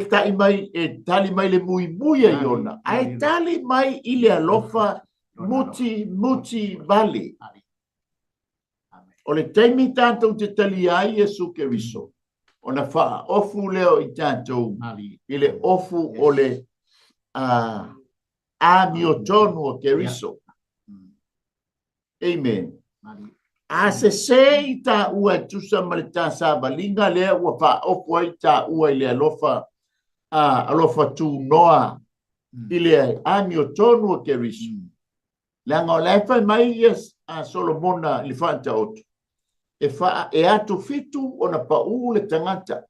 tali mai le mui ia yona ai tali mai ile alofa muti vale ole taimi tanto te tali ai Yesu Keriso ona fa ofu leo i tanto ile ofu ole a mio tono Keriso amen a se ita ua tusa malita sa balinga le ua fa ofu ita ua ile alofa tu noa ile a mio tono Keriso langa lefa mai yes a Solomona li fanta otu e atu fitu ona pau le tangata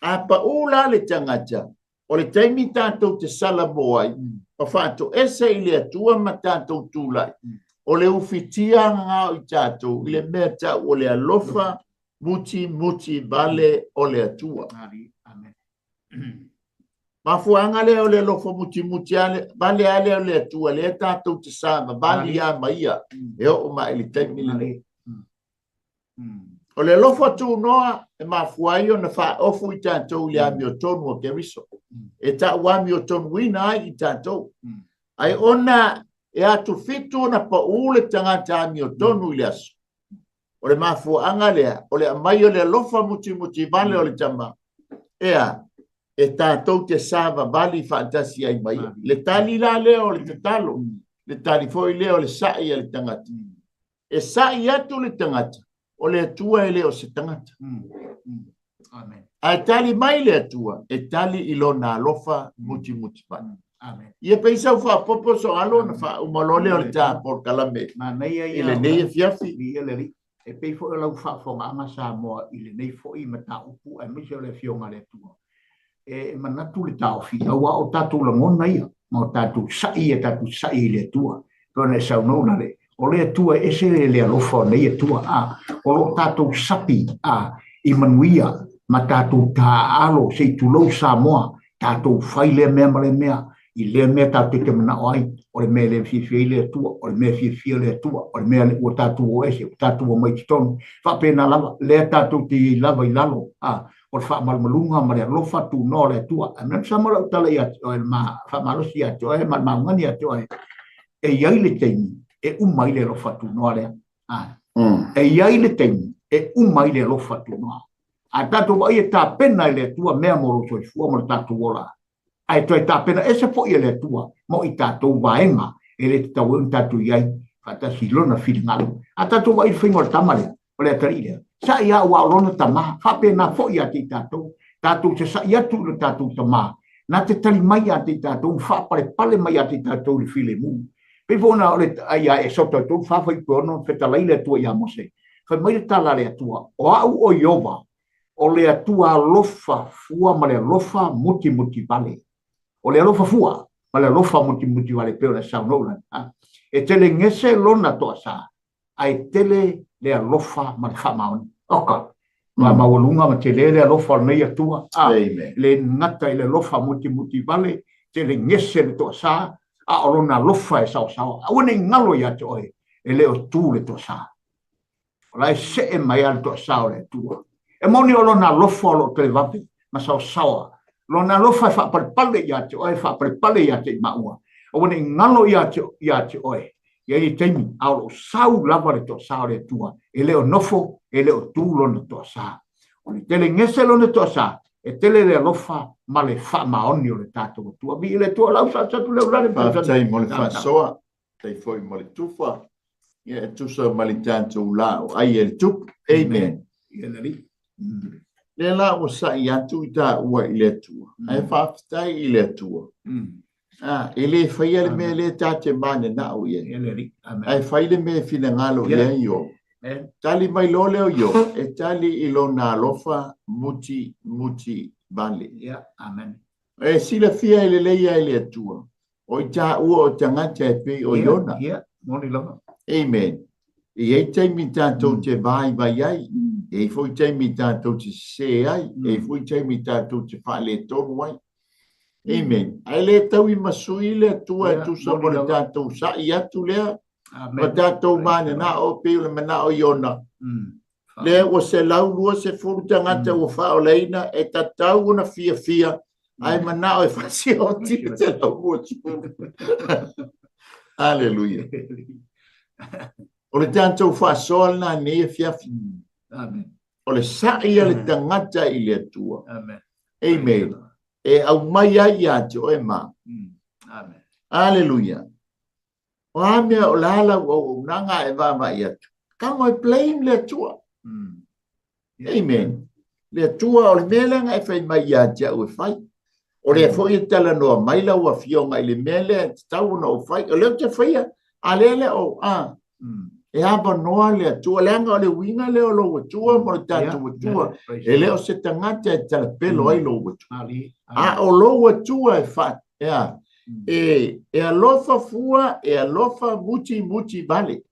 a pau la le tangata o le taimi tātou te sala moai o whātou ese ile atua ma tātou tūlai o le ufitia ngā i tātou ile mea tau o le alofa muti vale o le atua mafuanga le o le alofa muti vale ale o le atua le tātou te sama vale ia maia e o ma ili taimi le o le alofa tu noa e mafuai o na wha ofu i tātou le ami o tonu o Keriso e ta wami o tonu wina ai i tātou ai ona e atu fitu na pa ule tangata ami o tonu ili aso o le mafuanga lea o le amai o le alofa muti vale o le tama ea e tātou te sava vali fantasi ai mai le tali la leo le te talo le tali foi leo le sai le tangata e sai atu le tangata o le atua ele o se tangata amen ai tali mai le atua e tali ilona alofa muti pa amen ia peisa fa popo so alo na fa umalole o ta por kalame ile nei fiafi ile e pe fo la fa fo ma sa mo ile nei fo i mata upu e mi le fionga le tua e manatu le tau fi wa o tatu la ngona ia mo tatu sai le tua kone sa no na le o le tua ese le alofa nei tua o lo tatu sapi i manuia ma tatu ta alo se tu lo sa mo tatu fai le mea i le mea tatu te mana oi o le mea le fi le tua o le mea fi le tua o le mea le o tatu o ese o tatu o mai ton fa pena lava le tatu ti lava i lalo o fa malmalunga ma le alofa tu no le tua ana sa mala tala ia o ma fa malosi ia to e mal ngani ia to e ia le teni e umai le alofa tu no le e ia le teni e umai le alofa tu no a tatu wa ia ta pena le tua mea mo so fu mo tatu ola ai to ta pena ese fo ia le tua mo i tatu vaenga ele tau un tatu ia fata silona filngalo a tatu wa i fingo tamale o le taria sa ia wa lona tama fa pena fo ia ti tatu se sa ia tu le tatu tama na te tali mai a ti tatu fa pale mai a ti tatu le filemu pe vona o le ia e sotto tu fa fa i pono feta le tua ia mo se fa mai tala le tua o iova o le atua lofa fua ma le lofa muti vale o le lofa fua ma le lofa muti vale pe o le saunola e tele ngese lona to sa ai tele le lofa ma fa maun oka ma maulunga ma tele le lofa nei atua le ngata le lofa muti vale tele ngese to sa a lona lofa e sa a wona ngalo ya to e le o tu le to sa la se e mai al to sa le tua e moni o lona lofa lo te vapi ma sa lona lofa fa pale ya te o fa pale ya te maua o wona ngalo ya te o ia i teimi au sau lava le to sa le tua e le o nofo e le o tu lona to sa o le tele ngese lona to sa e tele le lofa ma le fa maoni o le tato tua vi le tua lau sa tu le ulare fa tai mo le fa soa tai foi mo le tufa ia tu so malitanto la ai el tup amen Ia lari. Le la o sa i atu i ta ua i le atua. Ai whaafitai i le atua. E le whaia le me le tate mane na o ia. Ia lari. Amen. Ai whai le me fina ngalo ia i o. Tali mai lo leo i o. E tali i lo na lofa muti vale. Ia. Amen. E sila fia i le leia i le atua. O i ta ua o tangata e pe o iona. Ia. Moni lama. Amen. E ei taimi tātou te vai ai. E foi taimi tātou te se ai. E foi taimi tātou te whale tonu ai. Amen. Ai le tau i masui le tua e tu sa mone tātou sa i atu lea. Ma tātou mane na o peo le mana o iona. Le o se lau lua se furu tangata o whao leina e tatau una fia. Ai mana o e whasi o ti te lau lua tu. Hallelujah. O le tātou whasoal na ne e fiafi. Amen. O le sa'i a le tangata i le atua. Amen. Amen. E au mai ai ate o e ma. Amen. Hallelujah. O amea o lala o nanga e vama i atu. Kamo e blame le atua. Amen. Le atua o le melanga e whai mai i ate au e whai. O le fo i tala noa maila ua fionga i le mele tau na o whai. O leo te whaia. A lele o e hapa noa le atua. Leanga o le winga leo lo atua. Mo le tatu atua. E leo se tangata e tala pelo ai lo atua. A o lo atua e whai. Ea. E alofa fua, e alofa muti vale.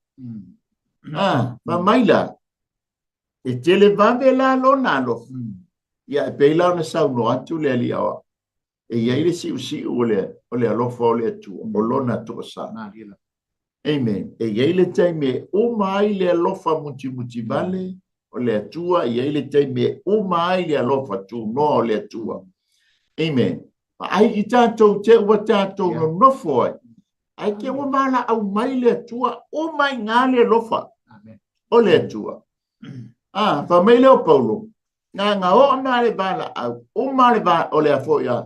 Ma maila. E tele vave la lona alofa. Ia e peila ona sau no atu le ali awa. E iai le si o le alofa o le atua. O lona atua sa. Amen. E iai le taime o mai le alofa muti vale. O le atua. E iai le taime o mai le alofa tu no o le atua. Amen. Ai i tātou te ua tātou no nofo ai. Ai ke ua mala au mai le atua, o mai ngā le lofa. O le atua. Pa mai leo Paulo. Ngā o ngā le bala au, o ma le bala o le afo ia.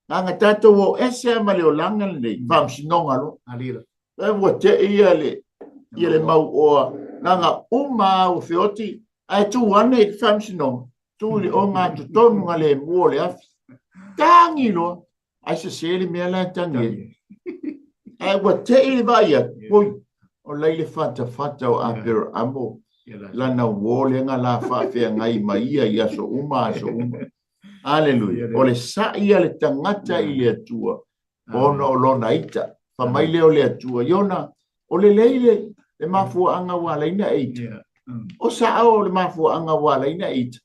Ngā tātou o ese ama leo langa nei, wham sinonga lo. E ua te ia le mau oa. Ngā o ma o whioti, ai tu wane i wham sinonga. Tu li o ngā tutonu ngā le mua le afi. Tangi lo. Ai se sele mea la tangi. Ai wa te ili vaia. Poi, o leile fata o apero amo. Lana wole nga la whawhea ngai maia i aso uma. Hallelujah. O le saia le tangata i le atua. Ona o lona ita. Whamaile o le atua. Iona, o le leile le mafua anga wala ina eita. O sa o le mafua anga wala ina eita.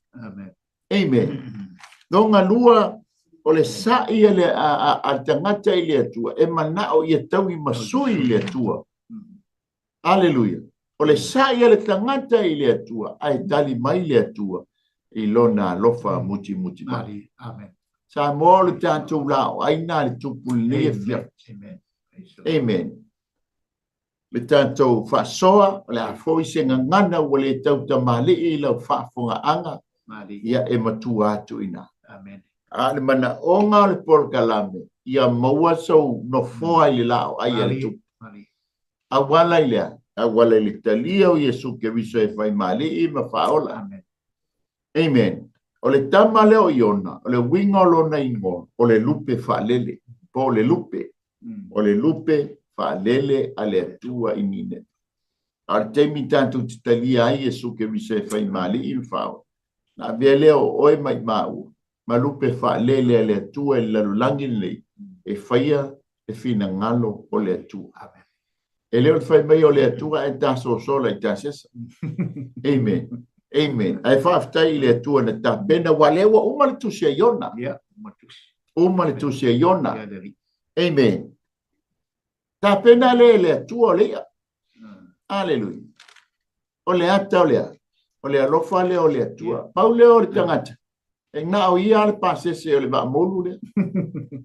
Amen. Nonga lua o le sa'i le a tangata i le atua, e manao i tau i masui i le atua. Hallelujah. O le sa'i le tangata i le atua, ai tali mai le atua, i lona lofa muti. Amen. Sa mo le tātou lao, aina le tupu le fia. Amen. Le tātou whasoa, le a foi se ngana o le tau tamale i lau whaafonga anga, ia e matua atu ina. Amen. Ale mana o ngā le porkalame, ia maua sau no foa i lao ai ale tu. A wala i lea, a wala i le talia o Yesu ke viso e whai mali i ma whaola. Amen. O le tama leo iona, o le winga o lona ingo, o le lupe whalele, po le lupe, o le lupe whalele a le atua i nine. A le teimi tātou te talia ai Yesu ke viso e whai mali i ma whaola. Na vea leo oe mai mau. Malupe fa lele le atua e lalulangi nei e whaia e fina ngalo o le atua. E leo le whai mai o le atua e taso sola i tasesa. Amen. Amen. Ai whaaftai i le atua na ta pena walewa uma le tusia iona. Uma le tusia iona. Amen. Ta pena le atua o lea. Hallelujah. O le ata o lea. O le alofa lea o le atua. Pau lea o le tangata. E ngā o ia le pasese o le wa molu le.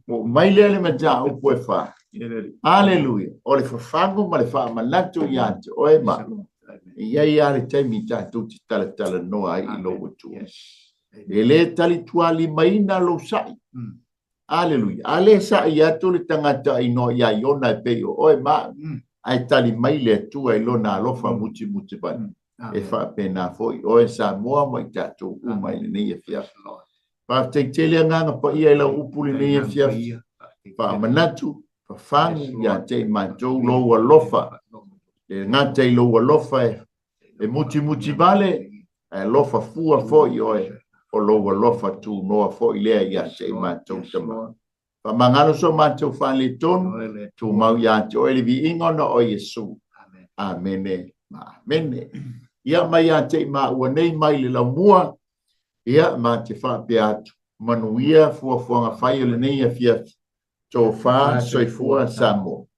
O mai le maja o poe wha. Hallelujah. O le whawhango ma le wha manatu i ante. O e ma. Ia ia le taimi tātou te tala noa ai i lo atua. E le tali tuali maina lo sai. Hallelujah. A le sai atu le tangata i no ia iona e peo. O e ma. Ai tali mai le atua i lo na alofa muti bani. e fa pena foi o sa mo mo tatu umai ni fia pa te tele nga pa ia la upuli ni fia pa manatu pa fang ya te manto lo wa lofa e nga te lo wa lofa e muti vale e lofa fua foi o lo wa lofa tu no foi le ya te manto tama pa mangalo so manto fa le ton tu mau ya te o le vi ingono o Yesu amen amen ia mai a te ma ua nei mai le la mua ia ma te wha pe atu manuia fua nga whai o le nei a fia tō wha soifua Samo